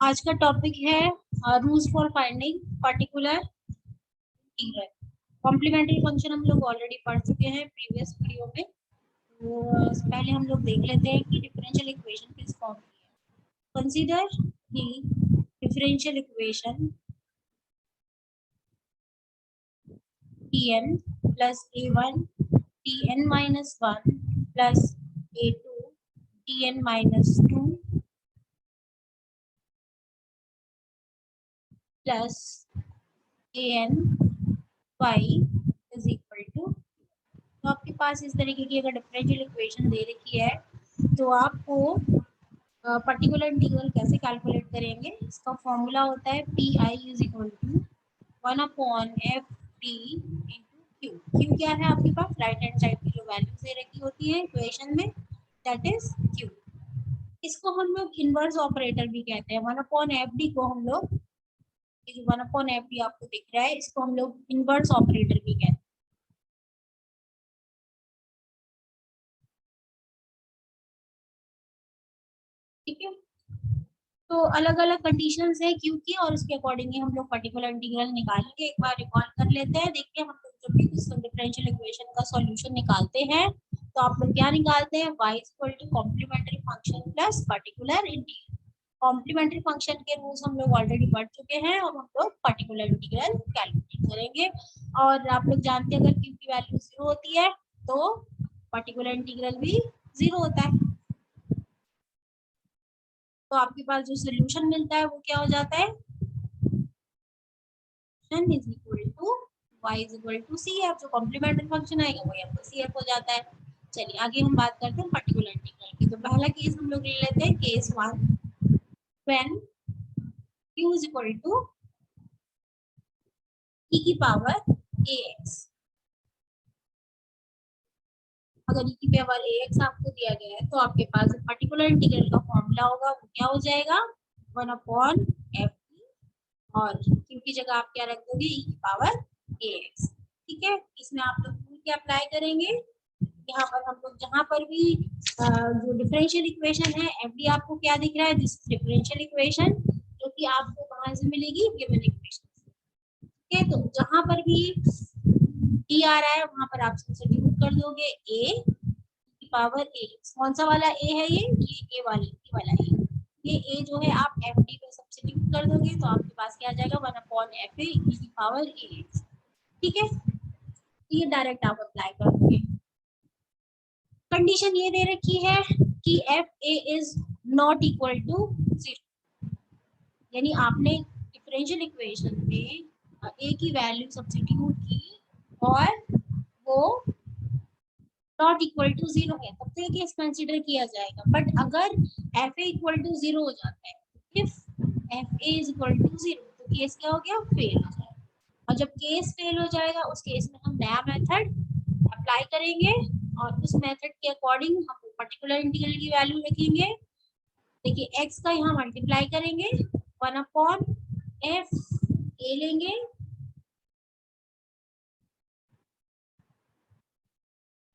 आज का टॉपिक है rules for finding particular integral. Complementary function हम लोग ऑलरेडी पढ़ चुके हैं प्रीवियस वीडियो में। तो पहले हम लोग देख लेते हैं कि डिफरेंशियल इक्वेशन किस फॉर्म की है। Consider the differential equation tn plus a1 tn minus 1 plus a2 tn minus 2 plus an y is equal to। तो आपके पास इस तरीके की अगर डिफरेंशियल इक्वेशन दे रखी है तो आपको पर्टिकुलर इंटीग्रल कैसे कैलकुलेट करेंगे। इसका फॉर्मूला होता है P I is equal to 1/f(t) into Q. Q क्या है आपके पास, राइट हैंड साइड की जो वैल्यूज दे रखी होती है इक्वेशन में, दैट इज क्यू। इसको हम लोग इनवर्स ऑपरेटर भी कहते हैं। 1/f(d) को हम लोग, ये जो 1/f(d) आपको दिख रहा है, इसको हम लोग इनवर्स ऑपरेटर भी कहते हैं। ठीक है, तो अलग अलग कंडीशंस है क्यू की और उसके अकॉर्डिंगली हम लोग पर्टिकुलर इंटीग्रल निकालेंगे। एक बार रिकॉल कर लेते हैं। देखिए, हम लोग जब भी किसी डिफरेंशियल इक्वेशन का सॉल्यूशन निकालते हैं तो आप लोग क्या निकालते हैं, y equal to complementary function plus particular integral. Complementary function के रूल्स हम लोग ऑलरेडी पढ़ चुके हैं और हम लोग पर्टिकुलर इंटीग्रल कैलकुलेट करेंगे। और आप लोग जानते हैं अगर क्यू की वैल्यू 0 होती है तो पर्टिकुलर इंटीग्रल भी 0 होता है। तो आपके पास जो सोल्यूशन मिलता है वो क्या हो जाता है, is equal to y is equal to C F. जो कॉम्प्लीमेंट्री फंक्शन आएगा वो आपका सी एफ हो जाता है। चलिए आगे हम बात करते हैं पर्टिकुलर इंटीग्रल की। तो पहला केस हम लोग ले लेते हैं, case 1, when q is equal to e की पावर ax। अगर e की पावर ax आपको दिया गया है तो आपके पास पर्टिकुलर इंटीग्रल का फॉर्मूला होगा, वो क्या हो जाएगा, 1/f। और q की जगह आप क्या रख दोगे, e की पावर ax। ठीक है, इसमें आप लोग रूल क्या अप्लाई करेंगे, यहाँ पर हम लोग जहाँ पर भी जो डिफरेंशियल इक्वेशन है एफडी आपको क्या दिख रहा है, दिस डिफरेंशियल इक्वेशन, जो कि आपको कहाँ से मिलेगी, गिवन इक्वेशन। ठीक है, तो जहाँ पर भी डी आ रहा है वहां पर आप सब्स्टिट्यूट कर दोगे ए की पावर ए। कौन सा वाला ए है, ये ए वाला ए। ये ए जो है आप एफ डी में सब्स्टिट्यूट कर दोगे तो आपके पास क्या आ जाएगा, 1/f ए की पावर ए। ठीक है, तो ये डायरेक्ट आप अप्लाई कर दोगे। कंडीशन ये दे रखी है कि F A is not equal to 0, यानी आपने डिफरेंशियल इक्वेशन में ए की वैल्यू सब्स्टिट्यूट की और वो नॉट इक्वल टू 0 है, तब तो ये केस कंसीडर किया जाएगा। बट अगर एफ ए इक्वल टू 0 हो जाता है, if F A is equal to 0, तो केस क्या हो गया, फेल हो जाएगा। और जब केस फेल हो जाएगा उस केस में हम नया मेथड अप्लाई करेंगे और उस मेथड के अकॉर्डिंग हम पर्टिकुलर इंटीग्रल की वैल्यू लिखेंगे। देखिए x का यहाँ मल्टीप्लाई करेंगे, 1/f a लेंगे,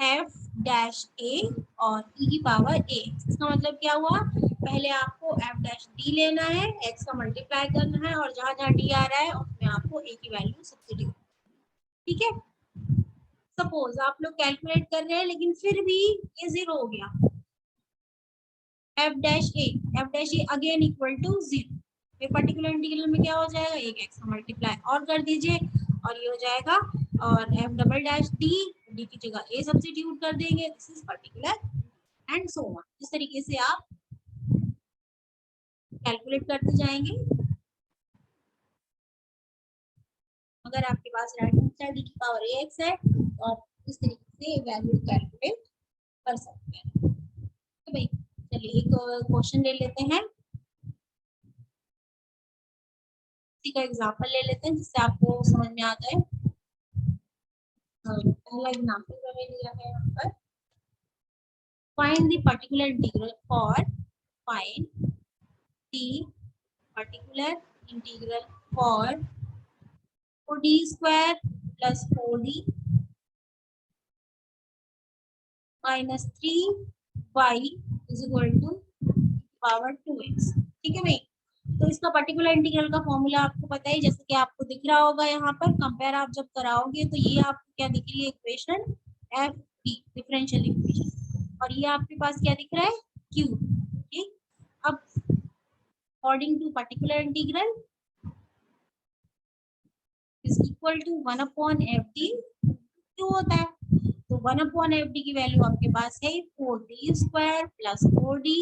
f डैश a और e की पावर a। इसका मतलब क्या हुआ, पहले आपको f डैश d लेना है, x का मल्टीप्लाई करना है और जहां जहां d आ रहा है उसमें आपको a की वैल्यू सब्स्टिट्यूट। ठीक है, सपोज आप लोग कैलकुलेट कर रहे हैं लेकिन फिर भी ये 0 हो गया, F dash A again equal to 0। ये पर्टिकुलर इंटीग्रल में क्या हो जाएगा, एक एक्स का मल्टीप्लाई और कर दीजिए और ये हो जाएगा, और F double dash D, D की जगह ए सब्स्टिट्यूट कर देंगे, this is particular and so on. इस तरीके से आप कैलकुलेट करते जाएंगे। अगर आपके पास राइट हैंड साइड की पावर ए एक्स है तो आप इस तरीके से वैल्यू कैलकुलेट कर सकते हैं। तो भाई चलिए एक क्वेश्चन ले लेते हैं, इसी का एग्जांपल ले लेते हैं जिससे आपको समझ में आ जाए। पहला एग्जांपल मैंने लिया है यहाँ पर, find the particular integral for, find the particular integral for 4d square plus 4d minus 3y is equal to power 2x। ठीक है भाई, तो इसका पर्टिकुलर इंटीग्रल का फॉर्मूला आपको पता है, जैसे कि आपको दिख रहा होगा यहाँ पर, कंपेयर आप जब कराओगे तो ये आपको क्या दिख रही है equation, F D differential equation, और ये आपके पास क्या दिख रहा है, क्यू। ठीक, अब according to particular integral is equal to 1 upon F D, Q होता है। तो 1 अपॉन एफ डी की वैल्यू आपके पास है 4d square plus 4d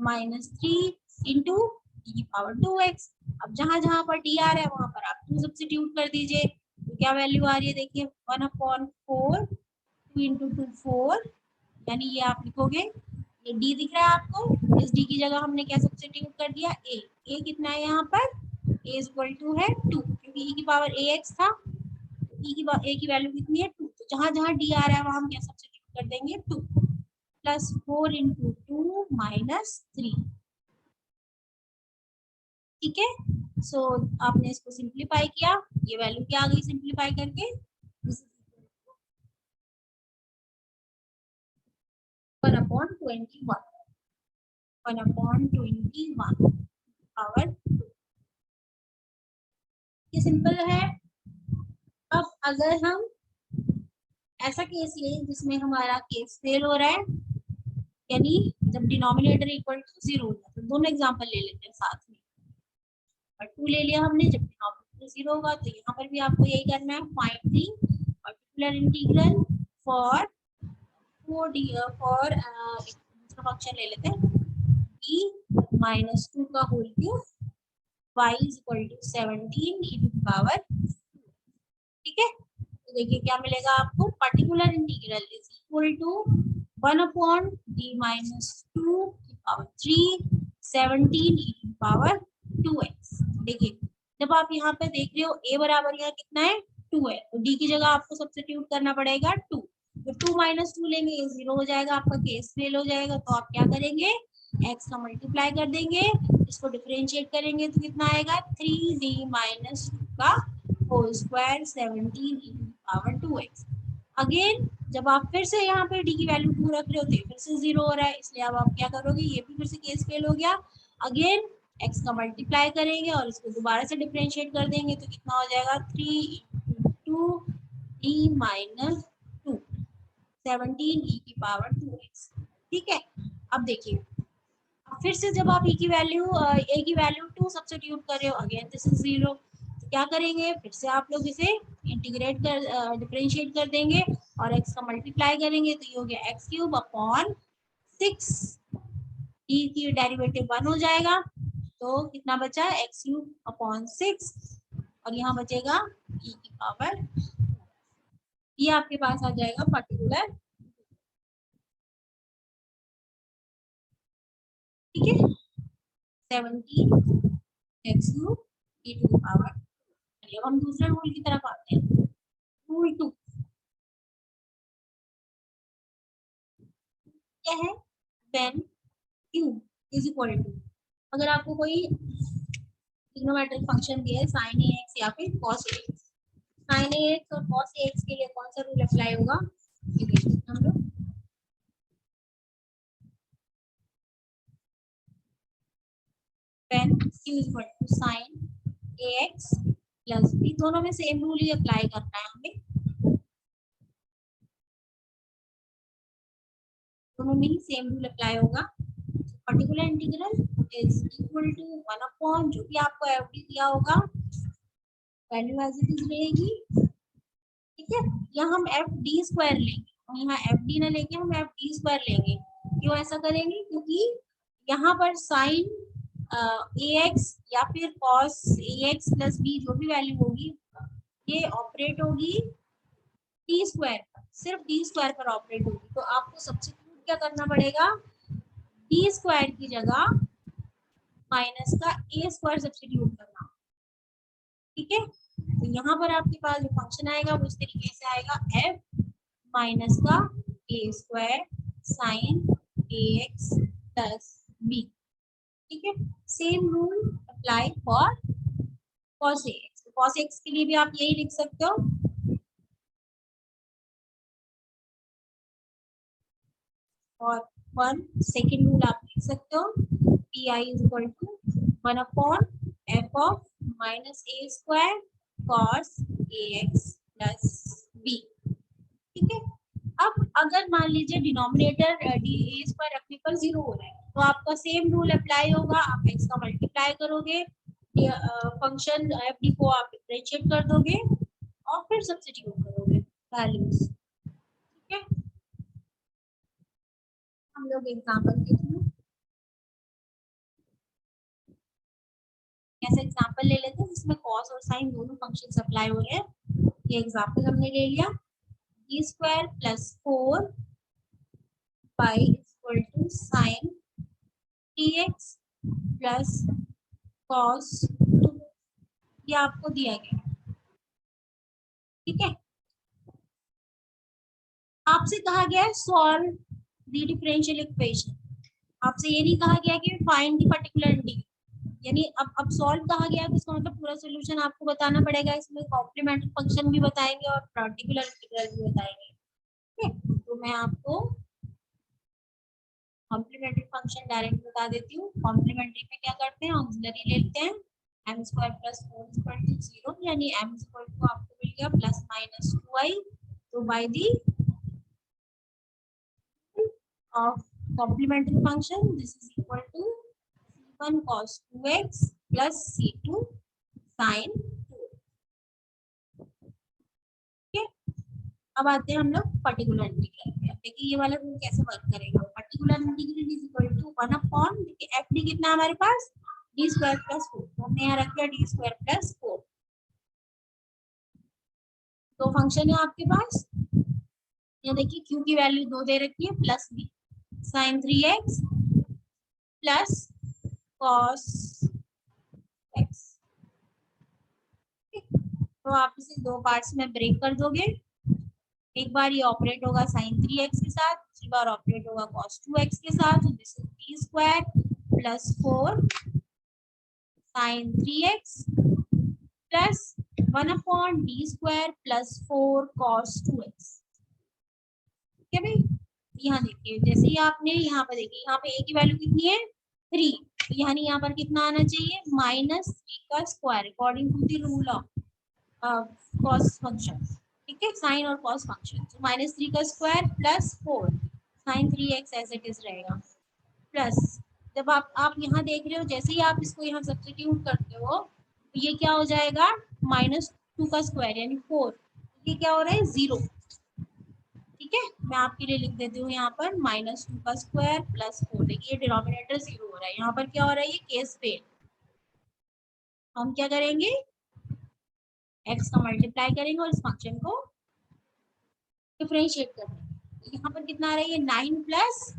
minus 3 into D की पावर 2x। अब जहां जहां पर डी आ रहा है वहां पर आप 2 सब्स्टिट्यूट कर दीजिए, तो क्या वैल्यू आ रही है, देखिए 1 अपॉन 4, 2 इंटू 2 4, यानी ये आप लिखोगे, ये डी दिख रहा है आपको, इस डी की जगह हमने क्या सब्स्टिट्यूट कर दिया, ए कितना है यहाँ पर, ए इज इक्वल टू है 2, क्योंकि ई की पावर ए एक्स था, ए की वैल्यू कितनी है 2, तो जहां जहां डी आ रहा है वहां हम क्या सब्स्टिट्यूट कर देंगे 2, प्लस 4 इंटू 2 माइनस 3। ठीक है, सो आपने इसको सिंप्लीफाई किया, ये वैल्यू क्या आ गई सिंप्लीफाई करके, 1 अपॉन 21, 1 अपॉन 21 पावर, ये सिंपल है। अब अगर हम ऐसा केस लें जिसमें हमारा केस फेल हो रहा है, यानी जब डिनोमिनेटर इक्वल टू 0 हो जाता है, दोनों एग्जांपल ले लेते हैं साथ में, और 2 ले लिया हमने, जब डिनोमिनेटर 0 होगा तो यहाँ पर भी आपको यही करना है, find the particular integral for for दूसरा फंक्शन ले लेते हैं, e माइनस 2 का whole cube y is equal to 17 e to power, ठीक है। तो देखिए क्या मिलेगा आपको, particular integral is equal to 1 upon D minus 2 की power 3 17 e to power 2x। देखिए जब आप यहाँ पे देख रहे हो a बराबर यहाँ कितना है 2 है, तो d की जगह आपको सब्स्टिट्यूट करना पड़ेगा 2, तो 2 माइनस 2 लेंगे, ये 0 हो जाएगा, आपका केस फेल हो जाएगा, तो आप क्या करेंगे, x का मल्टीप्लाई कर देंगे, इसको डिफरेंशिएट करेंगे तो कितना आएगा 3d माइनस 2 का whole square 17 e to power 2x। Again जब आप फिर से यहाँ पे d की वैल्यू 2 रख रहे हो तो फिर से 0 हो रहा है, इसलिए अब आप क्या करोगे, ये भी फिर से केस फेल हो गया, अगेन x का मल्टीप्लाई करेंगे और इसको दोबारा से डिफरेंशिएट कर देंगे तो कितना हो जाएगा 3 इंटू d माइनस 2 17 e की पावर 2x। ठीक है, अब देखिए, अब फिर से जब आप a की वैल्यू 2 सब्स्टिट्यूट कर रहे हो, अगेन दिस इज 0, तो क्या करेंगे, फिर से आप लोग इसे इंटीग्रेट कर डिफरेंशिएट कर देंगे और x का मल्टीप्लाई करेंगे, तो ये हो गया x क्यूब अपॉन 6, e की डेरिवेटिव 1 हो जाएगा, तो कितना बचा, x क्यूब अपॉन 6, और यहाँ बचेगा e की पावर, ये आपके पास आ जाएगा पर्टिकुलर, ठीक है, 17 x cube e to power. अब हम दूसरे रूल की तरफ आते हैं, रूल 2 क्या है, when q is equal to, अगर आपको कोई ट्रिग्नोमेट्रिक फंक्शन दिया है sin ax या फिर cos ax, sin ax और cos ax के लिए कौन सा रूल अप्लाई होगा, ये देखते हैं हम लोग, when q is equal to sin ax plus b, दोनों में सेम रूल ही अप्लाई करना है हमें, दोनों में ही सेम रूल अप्लाई होगा। Particular integral is equal to 1 upon, जो भी आपको एफडी दिया होगा वैल्यू एज इट इज रहेगी, ठीक है, यहाँ हम एफ डी स्क्वायर लेंगे, और यहाँ एफ डी ना लेके हम एफ डी स्क्वायर लेंगे, क्यों ऐसा करेंगे, क्योंकि यहाँ पर साइन ए एक्स या फिर cos A X plus B जो भी वैल्यू होगी, ये ऑपरेट होगी टी स्क्वायर पर, सिर्फ टी स्क्वायर पर ऑपरेट होगी, तो आपको सब्स्टिट्यूट क्या करना पड़ेगा, टी स्क्वायर की जगह माइनस का ए स्क्वायर सब्स्टिट्यूट करना, ठीक है। तो यहाँ पर आपके पास जो फंक्शन आएगा वो इस तरीके से आएगा, एफ माइनस का ए स्क्वायर साइन ए एक्स प्लस बी, ठीक है। Same rule apply for cos A x, cos x के लिए भी आप यही लिख सकते हो, और वन सेकेंड रूल आप लिख सकते हो, P I is equal to one upon F of minus A square cos A X plus B. ठीक है। अब अगर मान लीजिए डिनोमिनेटर डी ए स्क्वायर रखने पर 0 हो रहा है तो आपका सेम रूल अप्लाई होगा। आप एक्स का मल्टीप्लाई करोगे, फंक्शन एफ डी को आप डिफरेंशिएट कर दोगे और फिर सब्स्टिट्यूट करोगे वैल्यूज। ठीक है। हम लोग एग्जांपल के थ्रू ऐसे एग्जांपल ले लेते हैं जिसमें कॉस और साइन दोनों फंक्शंस अप्लाई हो रहे हैं। ये एग्जांपल हमने ले लिया, D square plus 4 pi equal to sine T X plus cos 2, ये आपको दिया गया। ठीक है। आपसे कहा गया है सॉल्व द डिफरेंशियल इक्वेशन। आपसे ये नहीं कहा गया कि फाइंड द पर्टिकुलर इंटीग्रल, यानी अब सॉल्व कहा गया तो इसका मतलब पूरा सॉल्यूशन आपको बताना पड़ेगा। इसमें कॉम्प्लीमेंट्री फंक्शन भी बताएंगे और पर्टिकुलर इंटीग्रल भी बताएंगे। ठीक है। तो मैं आपको कॉम्प्लीमेंट्री फंक्शन डायरेक्ट बता देती हूँ। कॉम्प्लीमेंट्री में क्या करते हैं, ऑक्सिलरी ले लेते हैं, M square plus 4 equal to 0, यानी एम इक्वल टू आपको मिल गया प्लस माइनस 2i, तो by the of complementary function this is equal to c1 cos 2x plus c2 sin 2। ठीक है। अब आते हैं हम लोग पर्टिकुलर इंटीग्रल पे। देखिए ये वाला रूल कैसे वर्क करेगा। Particular integral is equal to 1 upon, देखिए एफ डी कितना है हमारे पास, डी स्क्वायर प्लस 4, तो हमने यहाँ रख दिया डी स्क्वायर प्लस 4। तो फंक्शन है आपके पास, ये देखिए क्यू की वैल्यू 2 दे रखी है plus B sine 3x plus cos x। तो आप इसे दो पार्ट्स में ब्रेक कर दोगे। एक बार ये ऑपरेट होगा sin 3x के साथ, दूसरी बार ऑपरेट होगा cos 2x के साथ। तो this is d square plus 4 sin 3x plus 1 upon d square plus 4 cos 2x। ठीक है भाई। यहाँ देखिए जैसे ही आपने यहाँ पर देखिए, यहाँ पे a की वैल्यू कितनी है 3, तो यानी यहाँ पर कितना आना चाहिए माइनस 3 का square according to the rule of cos function. ठीक है, साइन और कॉस फंक्शन। तो माइनस 3 का square plus 4 sine 3x as it is रहेगा, प्लस जब आप यहाँ देख रहे हो जैसे ही आप इसको यहाँ सब्स्टिट्यूट करते हो तो ये क्या हो जाएगा माइनस 2 का स्क्वायर यानी 4, ये क्या हो रहा है 0। ठीक है, मैं आपके लिए लिख देती हूँ यहाँ पर माइनस 2 का स्क्वायर प्लस 4। देखिए डिनोमिनेटर 0 हो रहा है, यहाँ पर क्या हो रहा है ये केस फेल। हम क्या करेंगे, x का मल्टीप्लाई करेंगे और इस फंक्शन को डिफरेंशिएट करेंगे। तो यहाँ पर कितना आ रहा है ये 9 प्लस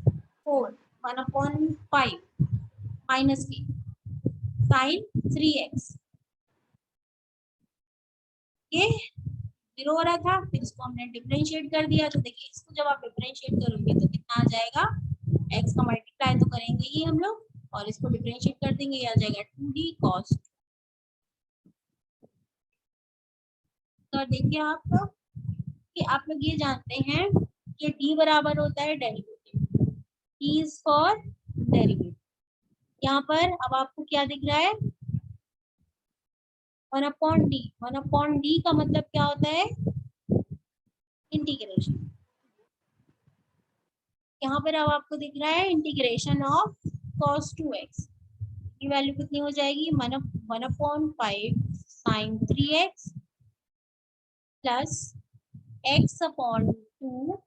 4 1 अपॉन 5 माइनस की साइन 3x, ये 0 हो रहा था, फिर इसको हमने डिफरेंशिएट कर दिया। तो देखिए इसको जब आप डिफरेंशिएट करोगे तो कितना आ जाएगा, x का मल्टीप्लाई तो करेंगे ही हम लोग और इसको डिफरेंशिएट कर देंगे, ये आ जाएगा 2d cos। तो देखिए आप लोग कि आप लोग ये जानते हैं कि d बराबर होता है derivative, d is for derivative. यहाँ पर अब आपको क्या दिख रहा है 1 अपॉन डी, 1 अपॉन डी का मतलब क्या होता है इंटीग्रेशन। यहाँ पर अब आपको दिख रहा है इंटीग्रेशन ऑफ cos 2x की वैल्यू कितनी हो जाएगी 1 upon 5 sine 3x plus x upon 2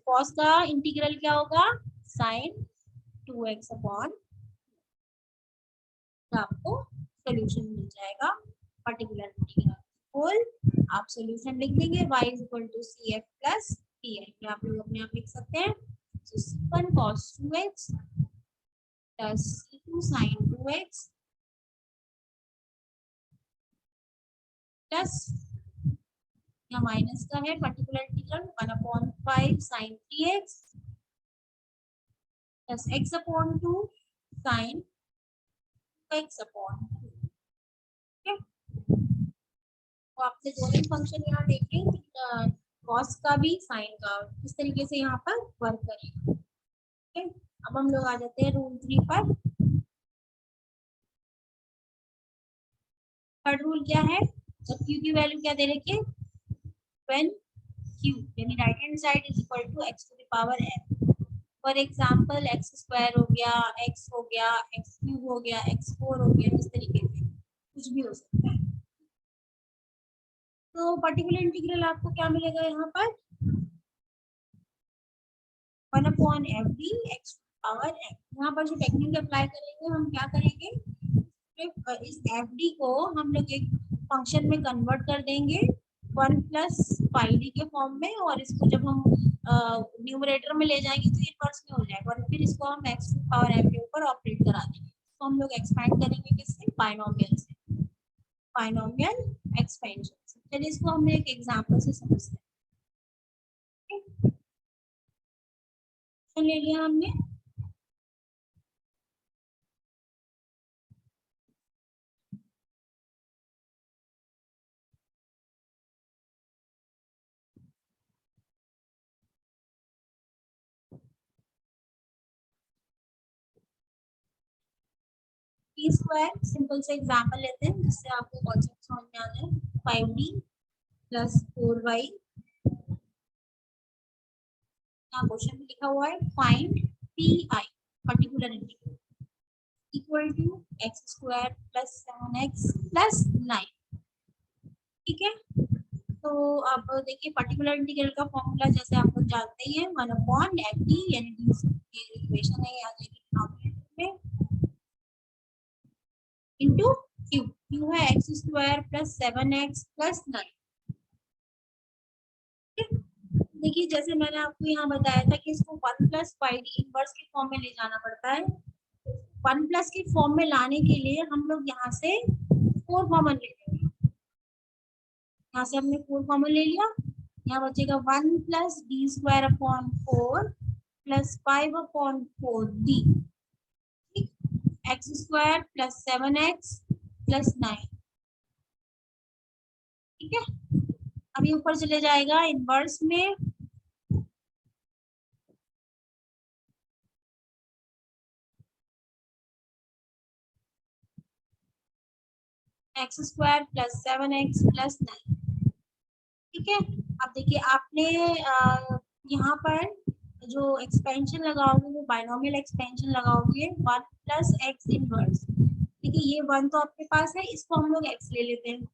cos का इंटीग्रल क्या होगा साइन 2x अपॉन, आपको सोल्यूशन मिल जाएगा पर्टिकुलर इंटीग्रल होल। आप सोल्यूशन लिख देंगे y is equal to C F plus P L, ये आप लोग अपने आप लिख सकते हैं। तो c1 cos 2x plus c2 sin 2x plus या माइनस का है particular integral 1 upon 5 sin 3x plus x upon 2 sin x upon 2। ठीक है, तो आपने दोनों फंक्शन यहाँ देखें कॉस का भी साइन का किस तरीके से यहाँ पर वर्क करेगा। ठीक है, अब हम लोग आ जाते हैं रूल 3 पर। थर्ड रूल क्या है, जब क्यू की वैल्यू क्या दे रखी है, व्हेन क्यू यानी right hand side is equal to X to the power N. For example X square हो गया, एक्स हो गया, एक्स क्यूब हो गया, एक्स फोर हो गया, इस तरीके से कुछ भी हो सकता है। तो पर्टिकुलर इंटीग्रल आपको क्या मिलेगा यहाँ पर, 1 F D X power N. यहाँ पर जो टेक्निक अप्लाई करेंगे, हम क्या करेंगे, इस एफ डी को हम लोग एक फंक्शन में कन्वर्ट कर देंगे 1 प्लस पाई डी के फॉर्म में, और इसको जब हम न्यूमरेटर में ले जाएंगे तो इनवर्स में हो जाएगा, और फिर इसको हम एक्स पावर एन के ऊपर ऑपरेट करा देंगे। तो हम लोग एक्सपेंड करेंगे किससे, बाइनोमियल से, बाइनोमियल एक्सपेंशन से। चलिए इसको हमने एक एग्जांपल से समझते हैं। तो ले लिया हमने, टी स्क्वायर, सिंपल से एग्जांपल लेते हैं जिससे आपको कॉन्सेप्ट समझ में आ जाए। 5d प्लस 4y, यहाँ क्वेश्चन में लिखा हुआ है find P I particular integral equal to X square plus 7x plus 9। ठीक है, तो अब देखिए पर्टिकुलर इंटीग्रल का फॉर्मूला जैसे आप लोग जानते ही हैं, 1/ft यानी डी इक्वेशन है, आ जाएगी डिनोमिनेटर में इनटू क्यू, क्यू है x square plus 7x plus 9। देखिए जैसे मैंने आपको यहाँ बताया था कि इसको 1 प्लस पाई डी इनवर्स के फॉर्म में ले जाना पड़ता है। 1 प्लस के फॉर्म में लाने के लिए हम लोग यहाँ से 4 कॉमन ले लेंगे, यहाँ से हमने 4 कॉमन ले लिया, यहाँ बचेगा 1 plus D square upon 4 plus 5 upon 4 D, x square plus 7x plus 9। ठीक है, अभी ऊपर चले जाएगा इनवर्स में, x square plus 7x plus 9। ठीक है, अब देखिए आपने यहाँ पर जो एक्सपेंशन लगाओगे वो बाइनोमियल एक्सपेंशन लगाओगे 1 प्लस एक्स इनवर्स। ठीक है, ये 1 तो आपके पास है, इसको हम लोग x ले लेते हैं,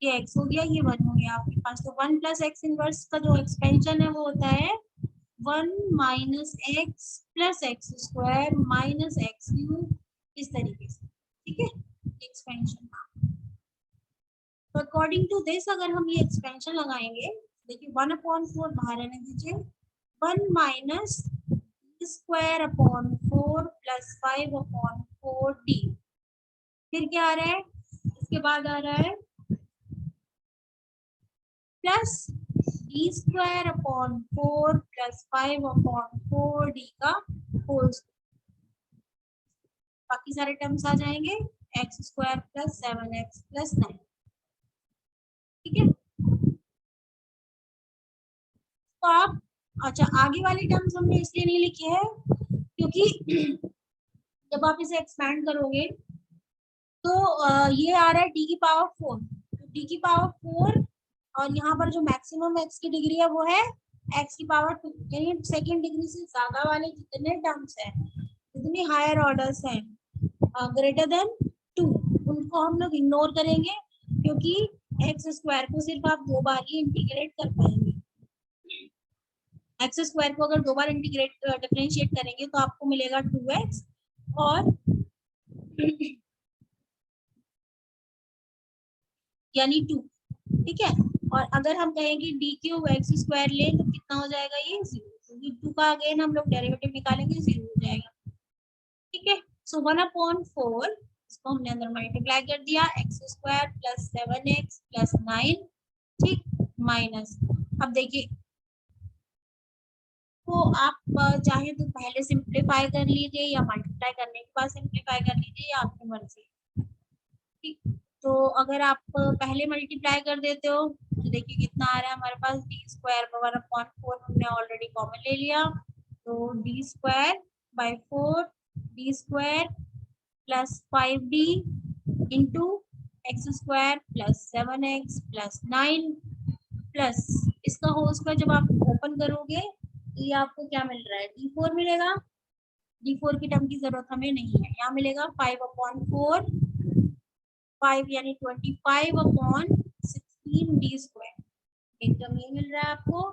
ये x हो गया, ये 1 हो गया आपके पास। तो 1 प्लस एक्स इनवर्स का जो एक्सपेंशन है वो होता है 1 minus x plus x square minus x cube, इस तरीके से। ठीक है, एक्सपेंशन। तो अकॉर्डिंग टू दिस अगर हम ये एक्सपेंशन लगाएंगे, देखिए 1/4 बाहर रहने दीजिए, 1 minus square upon 4 plus 5/4 D, फिर क्या आ रहा है, इसके बाद आ रहा है plus D square upon 4 plus 5/4 D का होल, बाकी सारे टर्म्स आ जाएंगे x square plus 7x plus 9। ठीक है, तो आप, अच्छा आगे वाली टर्म्स हमने इसलिए नहीं लिखी है क्योंकि जब आप इसे एक्सपैंड करोगे तो ये आ रहा है डी की पावर 4, तो डी की पावर 4 और यहाँ पर जो मैक्सिमम एक्स की डिग्री है वो है एक्स की पावर 2, यानी सेकेंड डिग्री से ज्यादा वाले जितने टर्म्स हैं, जितने हायर ऑर्डर्स हैं ग्रेटर देन 2, उनको हम लोग इग्नोर करेंगे, क्योंकि एक्स स्क्वायर को सिर्फ आप 2 बार ही इंटीग्रेट कर पाएंगे। एक्स स्क्वायर को अगर 2 बार इंटीग्रेट डिफरेंशिएट करेंगे तो आपको मिलेगा 2x और यानी 2। ठीक है, और अगर हम कहेंगे डी क्यूब एक्स स्क्वायर ले तो कितना हो जाएगा, ये 0, क्योंकि 2 का अगेन हम लोग डेरिवेटिव निकालेंगे 0 हो जाएगा। ठीक है, सो 1/4 इसको हमने अंदर मल्टीप्लाई कर दिया, x square plus 7x plus 9, ठीक, माइनस, अब देखिए तो आप चाहे तो पहले सिंप्लीफाई कर लीजिए या मल्टीप्लाई करने के बाद सिंप्लीफाई कर लीजिए, या आपकी मर्जी। ठीक, तो अगर आप पहले मल्टीप्लाई कर देते हो तो देखिए कितना आ रहा है हमारे पास, डी स्क्वायर 1/4 हमने ऑलरेडी कॉमन ले लिया, तो D square by 4 D square plus 5d into x square plus 7x plus 9 plus इसका होल स्क्वायर जब आप ओपन करोगे तो ये आपको क्या मिल रहा है, d4 मिलेगा। d4 की टर्म की जरूरत हमें नहीं है, यहाँ मिलेगा 5/4, 5 यानी 25/16 डी स्क्वायर, एक टर्म ये मिल रहा है आपको।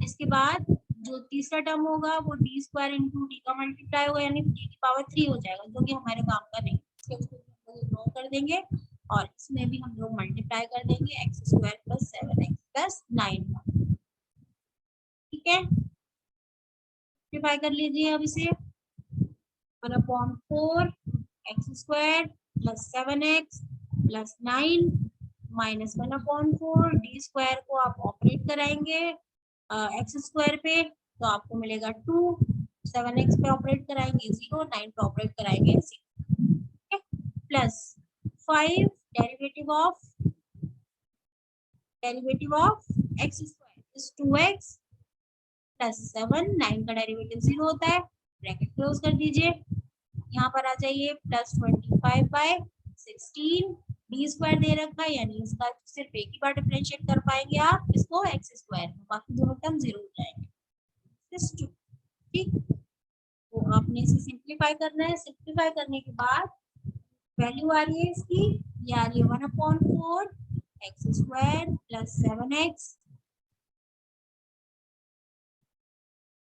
इसके बाद जो तीसरा टर्म होगा वो डी स्क्वायर इंटू डी का मल्टीप्लाई होगा यानी डी की पावर 3 हो जाएगा, जो कि हमारे काम का नहीं, इसको इग्नोर कर देंगे और इसमें भी हम लोग मल्टीप्लाई कर देंगे x square plus 7x plus 9। ठीक है, सिंप्लीफाई कर लीजिए अब इसे। 1/4 x square plus 7x plus 9 minus 1/4 D square को आप ऑपरेट कराएंगे एक्स स्क्वायर पे तो आपको मिलेगा 2, 7x पे ऑपरेट कराएंगे 0, 9 पे ऑपरेट कराएंगे 0, plus 5 derivative of x square is 2x plus 7, 9 का डेरिवेटिव 0 होता है, ब्रैकेट क्लोज कर दीजिए। यहाँ पर आ जाइए प्लस 25/16 डी स्क्वायर दे रखा है यानी इसका सिर्फ एक ही बार डिफरेंशिएट कर पाएंगे आप इसको एक्स स्क्वायर, बाकी दोनों टर्म 0 हो जाएंगे। ठीक, तो आपने इसे सिंप्लीफाई करना है। सिंप्लीफाई करने के बाद वैल्यू आ रही है इसकी, ये आ रही है 1/4 x square plus 7x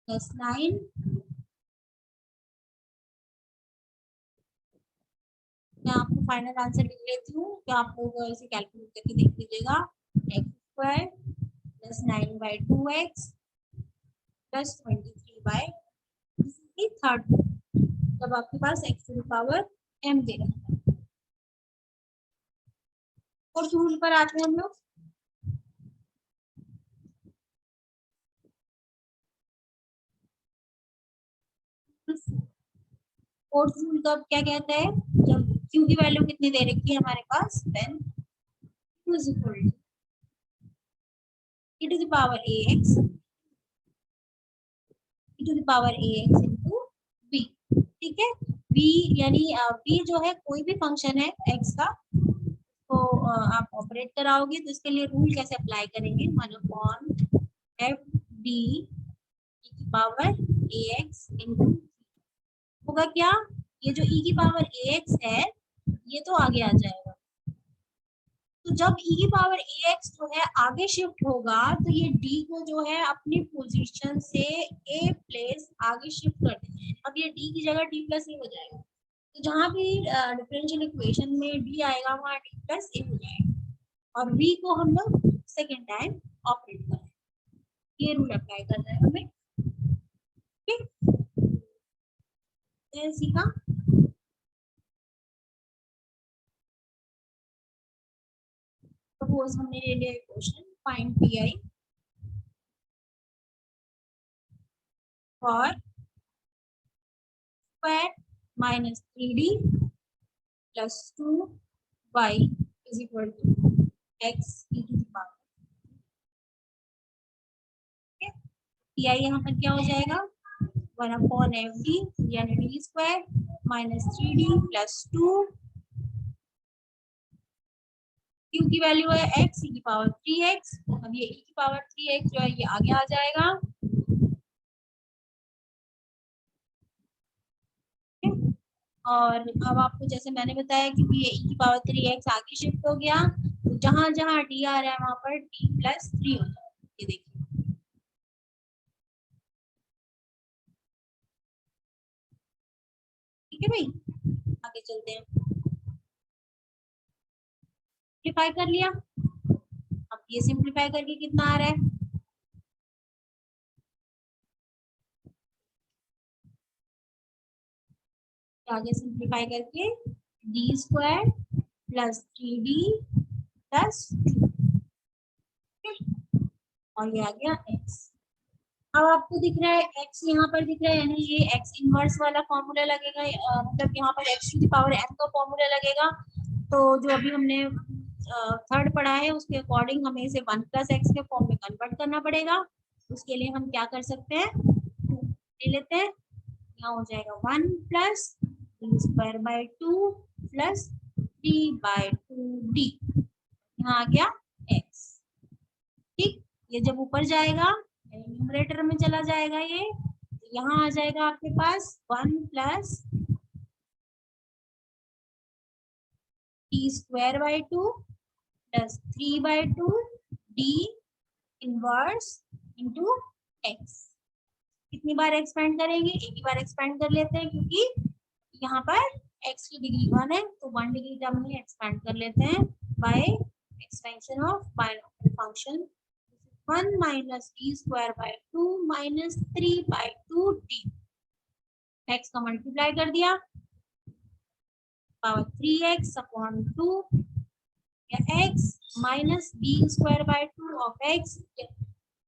plus 9 मैं आपको फाइनल आंसर लिख लेती हूँ तो आप लोग इसे कैलकुलेट करके देख लीजिएगा। X square plus 9/2x plus 23/3 तब आपके पास x to the power m दे रहा है। और रूल पर आते हैं हम लोग। फोर्थ रूल का क्या कहता है, जब q की वैल्यू कितनी दे रखी है हमारे पास, then q is equal to e to the power ax into b। ठीक है, b यानी b जो है कोई भी फंक्शन है x का तो आप ऑपरेट कराओगे तो इसके लिए रूल कैसे अप्लाई करेंगे, 1/f(d) की पावर ax into होगा क्या, ये जो e की पावर ax है ये तो आगे आ जाएगा, तो जब e की पावर ax जो है आगे शिफ्ट होगा तो ये d को जो है अपनी पोजीशन से a प्लेस आगे शिफ्ट कर देंगे। अब ये d की जगह d प्लस ए हो जाएगा, तो जहां भी डिफरेंशियल इक्वेशन में d आएगा वहां d प्लस ए हो जाएगा और v को हम लोग सेकेंड टाइम ऑपरेट करें। ये रूल अप्लाई करना है हमें। ठीक, सीखा। सपोज हमने ले लिया question, find P for square minus 3d plus 2y is equal to x e to the power. P I यहाँ पर क्या हो जाएगा, 1/fd यानी D square minus 3d plus 2, q की वैल्यू है x e की पावर 3x, अब ये e की पावर 3x जो है ये आगे आ जाएगा। और अब आपको जैसे मैंने बताया कि ये e की पावर 3x आगे शिफ्ट हो गया तो जहां जहां d आ रहा है वहां पर d प्लस 3 हो जाएगा। ये देखिए, ठीक है भाई, आगे चलते हैं। सिंप्लीफाई कर लिया, अब ये सिंप्लीफाई करके कितना आ रहा है, आगे सिंप्लीफाई करके D square plus 3d plus 2 और ये आ गया x। अब आपको दिख रहा है x यहाँ पर दिख रहा है यानी ये x इनवर्स वाला फॉर्मूला लगेगा, मतलब यहाँ पर x to the power m का फॉर्मूला लगेगा। तो जो अभी हमने थर्ड पढ़ा है उसके अकॉर्डिंग हमें इसे 1 प्लस एक्स के फॉर्म में कन्वर्ट करना पड़ेगा। उसके लिए हम क्या कर सकते हैं, ले लेते हैं, यहाँ हो जाएगा 1 plus D square by 2 plus 3/2d, यहाँ आ गया x। ठीक, ये जब ऊपर जाएगा न्यूमरेटर में चला जाएगा, ये तो यहाँ आ जाएगा आपके पास 1 plus t²/2 plus 3/2 d inverse into x। कितनी बार एक्सपेंड करेंगे, एक ही बार एक्सपेंड कर लेते हैं, क्योंकि यहाँ पर x की डिग्री 1 है तो 1 डिग्री टर्म में एक्सपेंड कर लेते हैं by expansion of binomial function 1 minus d²/2 minus 3/2d। x का मल्टीप्लाई कर दिया, पावर 3x अपॉन 2 या x minus d²/2 of x।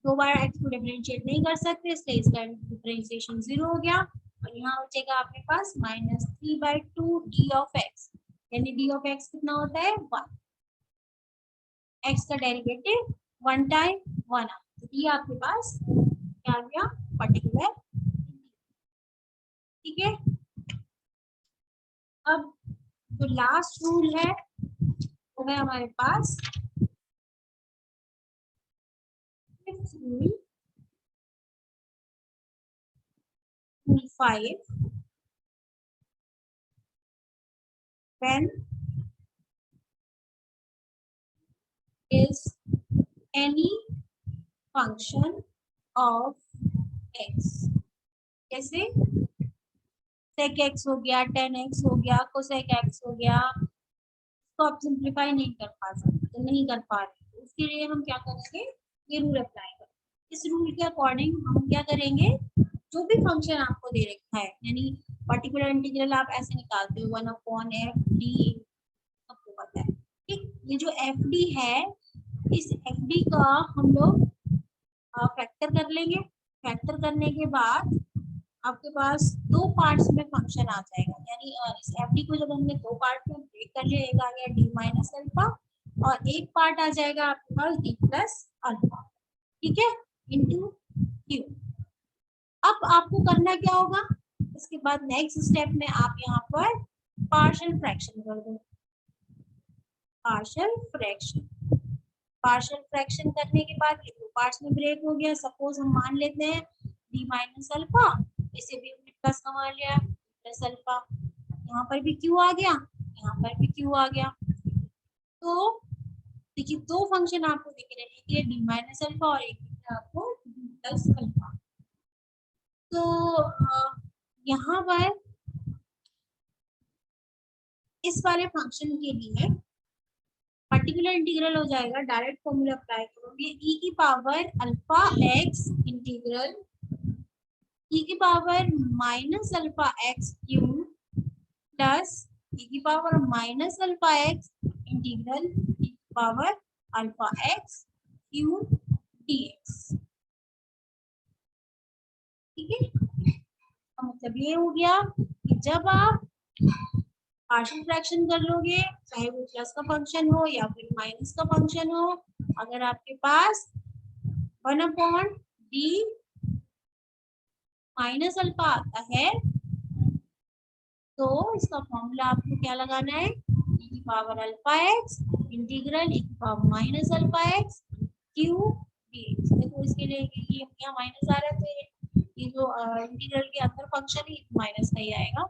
दो बार x को डिफरेंशिएट नहीं कर सकते, इसलिए इसका डिफरेंशिएशन 0 हो गया और यहाँ बचेगा आपके पास माइनस 3/2 d ऑफ x, यानी d ऑफ x कितना होता है 1। x का डेरिवेटिव 1 टाइम 1, तो ये आपके पास क्या आ गया पर्टिकुलर। ठीक है, अब जो लास्ट रूल है वो है हमारे पास rule 5, when is any function of x, जैसे sec x हो गया, tan x हो गया, cosec x हो गया, तो आप सिंप्लीफाई नहीं कर पा सकते, तो नहीं कर पा रहे, तो उसके लिए हम क्या करेंगे, ये रूल अप्लाई करेंगे। इस रूल के अकॉर्डिंग हम क्या करेंगे, जो भी फंक्शन आपको दे रखा है, यानी पर्टिकुलर इंटीग्रल आप ऐसे निकालते हो 1/fd, सबको पता है। ठीक, ये जो fd है, इस fd का हम लोग फैक्टर कर लेंगे। फैक्टर करने के बाद आपके पास दो पार्ट्स में फंक्शन आ जाएगा, यानी इस एफडी को जब हमने दो पार्ट में ब्रेक कर लिया, एक आ गया डी माइनस अल्फा और एक पार्ट आ जाएगा आपके पास डी प्लस अल्फा। ठीक है, इंटू क्यू। अब आपको करना क्या होगा, इसके बाद नेक्स्ट स्टेप में आप यहाँ पर पार्शियल फ्रैक्शन कर दो। पार्शियल फ्रैक्शन, पार्शियल फ्रैक्शन करने के बाद ये दो पार्ट्स में ब्रेक हो गया। सपोज हम मान लेते हैं डी माइनस अल्फा, इसे भी हमने प्लस का मान लिया प्लस अल्फा, यहाँ पर भी क्यू आ गया, यहाँ पर भी क्यू आ गया। तो देखिए दो फंक्शन आपको दिख रहे हैं, एक डी माइनस अल्फा और एक आपको डी प्लस अल्फा। तो यहाँ पर इस वाले फंक्शन के लिए पर्टिकुलर इंटीग्रल हो जाएगा, डायरेक्ट फॉर्मूला अप्लाई करोगे, e की power alpha x integral e की power minus alpha x cube plus e की power minus alpha x integral e की power alpha x cube dx। ठीक है, मतलब ये हो गया कि जब आप पार्शियल फ्रैक्शन कर लोगे, चाहे वो प्लस का फंक्शन हो या फिर माइनस का फंक्शन हो, अगर आपके पास 1/d माइनस अल्फा आता है तो इसका फॉर्मूला आपको क्या लगाना है, e की power alpha x integral e की power minus alpha x cube dx। देखो इसके लिए ये यहाँ माइनस आ रहा है, तो ये जो इंटीग्रल के अंदर फंक्शन है माइनस का ही आएगा,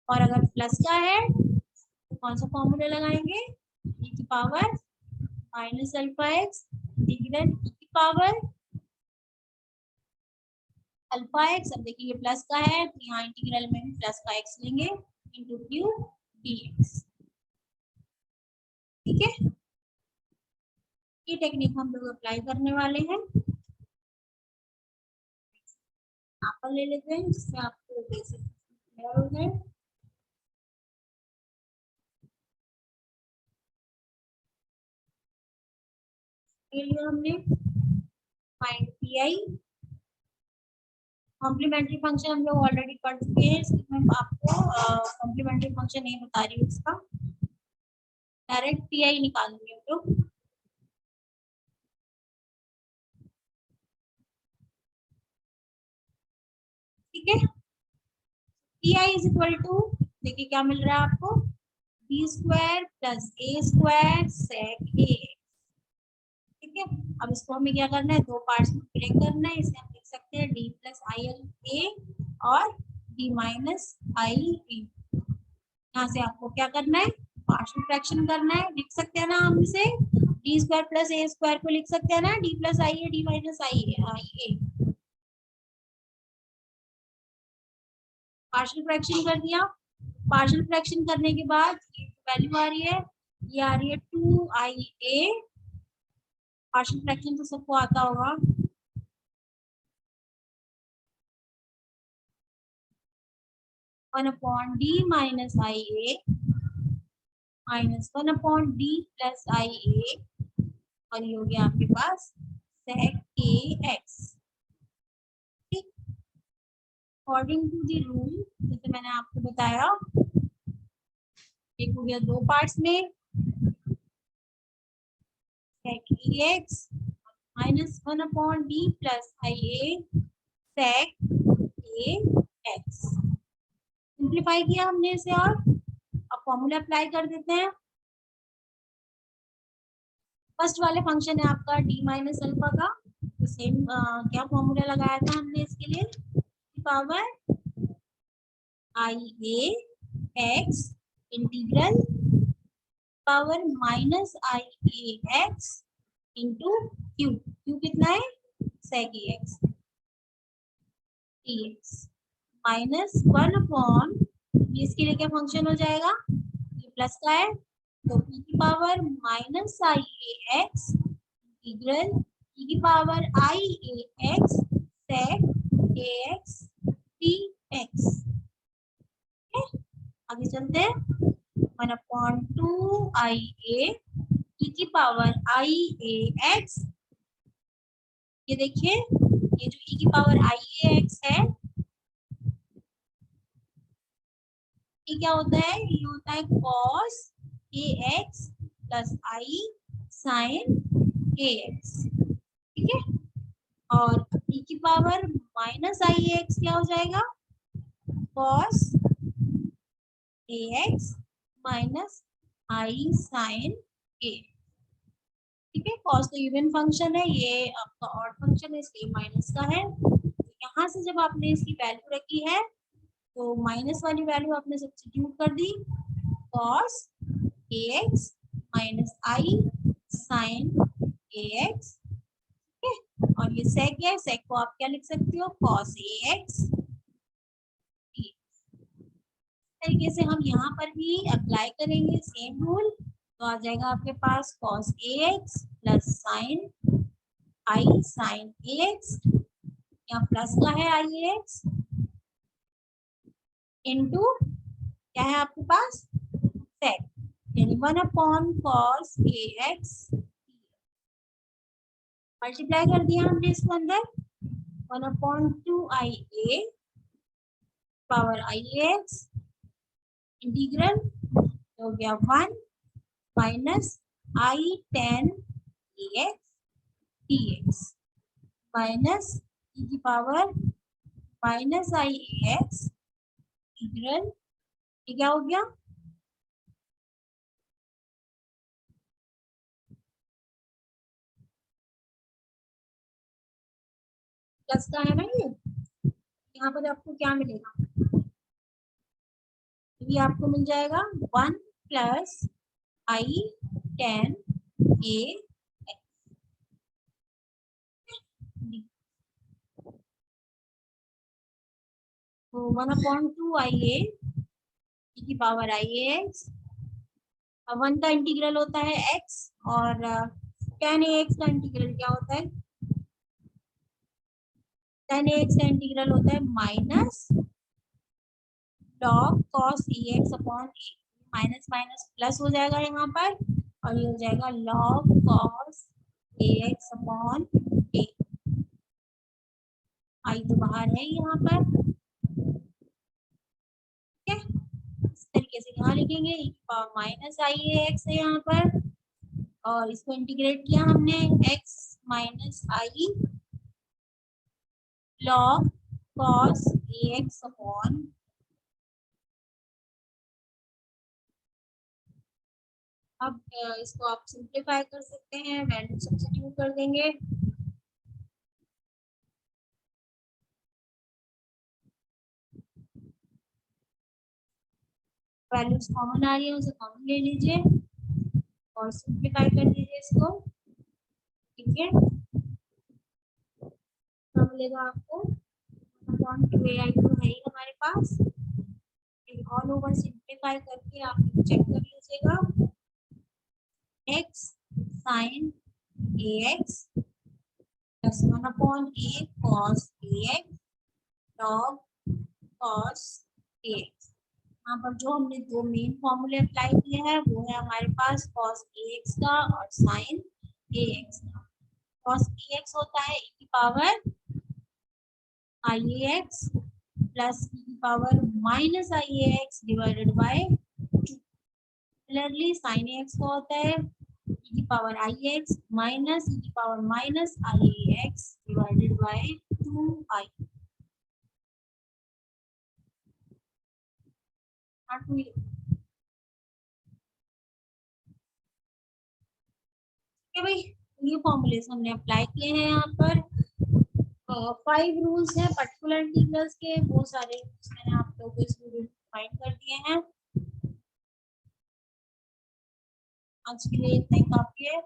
और अगर प्लस का है तो कौन सा फॉर्मूला लगाएंगे, e की power minus alpha x integral e की पावर अल्फा एक्स। अब देखिए ये प्लस का है तो यहाँ इंटीग्रल में भी प्लस का एक्स लेंगे इंटू क्यू dx। ठीक है, ये टेक्निक हम लोग अप्लाई करने वाले हैं। एप्पल ले लेते हैं जिससे आपको बेसिक क्लियर हो जाए। ये लिया हमने फाइंड पीआई, कॉम्प्लीमेंट्री फंक्शन हम लोग ऑलरेडी पढ़ चुके हैं, इसमें मैं आपको कॉम्प्लीमेंट्री फंक्शन नहीं बता रही हूँ, इसका डायरेक्ट पीआई निकालेंगे हम लोग। ठीक है, पीआई इज इक्वल टू, देखिए क्या मिल रहा है आपको, बी स्क्वायर प्लस ए स्क्वायर सेक ए। ठीक है, अब इसको हमें क्या करना है, दो पार्ट्स में ब्रेक करना है। इसे हम लिख सकते हैं D plus I L A और डी माइनस आई ए। यहाँ से आपको क्या करना है, पार्शियल फ्रैक्शन करना है। लिख सकते हैं ना हम इसे, डी स्क्वायर प्लस ए स्क्वायर को लिख सकते हैं ना, D plus I A D minus I A. Partial fraction कर दिया। पार्शियल फ्रैक्शन करने के बाद ये वैल्यू आ रही है, ये आ रही है 2ia। पार्शियल फ्रैक्शन तो सबको आता होगा। One upon D minus I A minus one upon D plus I A, और ये हो गया आपके पास सेक के एक्स। ठीक, अकॉर्डिंग टू द रूल, जैसे मैंने आपको बताया, एक हो गया दो पार्ट्स में, sec A X minus one upon D plus I A sec A X. Simplify किया हमने इसे, और अब फॉर्मूला अप्लाई कर देते हैं। फर्स्ट वाले फंक्शन है आपका डी माइनस अल्फा का, तो सेम क्या फॉर्मूला लगाया था हमने इसके लिए, power I A X integral power minus I A X into Q. Q कितना है, sec A X T X minus one upon, ये इसके लिए क्या फंक्शन हो जाएगा, ये प्लस का है तो e की power minus I A X integral e की power I A x sec A X T x. आगे चलते हैं, वन अपॉन टू आई ए e की पावर आई ए एक्स। ये देखिए, ये जो e की पावर आई ए एक्स है, ये क्या होता है, ये होता है cos ए एक्स प्लस आई साइन ए एक्स। ठीक है, और e की पावर माइनस आई एक्स क्या हो जाएगा, cos ए एक्स माइनस आई साइन ए। ठीक है, cos तो इवन फंक्शन है, ये आपका ऑड फंक्शन है इसलिए माइनस का है। तो यहाँ से जब आपने इसकी वैल्यू रखी है तो माइनस वाली वैल्यू आपने सब्स्टिट्यूट कर दी, cos ए एक्स माइनस आई साइन ए एक्स। और ये सेक है, सेक को आप क्या लिख सकते हो, cos ए एक्स। तरीके से हम यहाँ पर भी अप्लाई करेंगे सेम रूल, तो आ जाएगा आपके पास cos ए एक्स प्लस साइन आई साइन ए एक्स, यहाँ प्लस का है आई ए एक्स इंटू क्या है आपके पास सेक, यानी वन अपॉन cos ए एक्स। मल्टीप्लाई कर दिया हमने इसको अंदर, वन अपॉन टू आई ए पावर आई एक्स इंटीग्रल हो गया वन माइनस आई टेन ए एक्स टी एक्स माइनस ई की पावर माइनस आई एक्स इंटीग्रल, ये क्या हो गया, प्लस का है ना ये, यहाँ पर आपको क्या मिलेगा, ये आपको मिल जाएगा वन प्लस आई टेन ए तो वन अपॉन टू आई ए की पावर आई एक्स। वन का इंटीग्रल होता है एक्स और टेन ए एक्स का इंटीग्रल क्या होता है, टेन ए एक्स का इंटीग्रल होता है माइनस log cos ए एक्स अपॉन ए, माइनस माइनस प्लस हो जाएगा यहाँ पर, और ये हो जाएगा log cos ए एक्स अपॉन ए। आई तो बाहर है यहाँ पर, ठीक है, इस तरीके से यहाँ लिखेंगे e की power minus I A x है यहाँ पर, और इसको इंटीग्रेट किया हमने x माइनस आई log cos ए एक्स अपॉन अब इसको आप सिंप्लीफाई कर सकते हैं, वैल्यू सब्स्टिट्यूट कर देंगे। वैल्यूज कॉमन आ रही है, उसे कॉमन ले लीजिए और सिंप्लीफाई कर लीजिए इसको। ठीक है, क्या मिलेगा आपको, 1.2ai तो है ही हमारे पास, ऑल ओवर सिंप्लीफाई करके आप चेक कर लीजिएगा। x sin ax plus 1/a cos ax log cos ax। यहाँ पर जो हमने दो मेन फॉर्मूले अप्लाई किए हैं वो है हमारे पास cos ax का और sin ax का। cos ax होता है e की पावर iax प्लस e की power minus iax divided by 2। Similarly sin ax का होता है e की पावर ix माइनस e की power minus iax divided by 2i। ठीक है भाई, ये फॉर्मूलेस हमने अप्लाई किए हैं यहाँ पर। 5 रूल्स हैं पर्टिकुलर इंटीग्रल्स के, वो सारे रूल्स मैंने आप लोगों को इस वीडियो में फाइंड कर दिए हैं। आज के लिए इतना ही काफी है।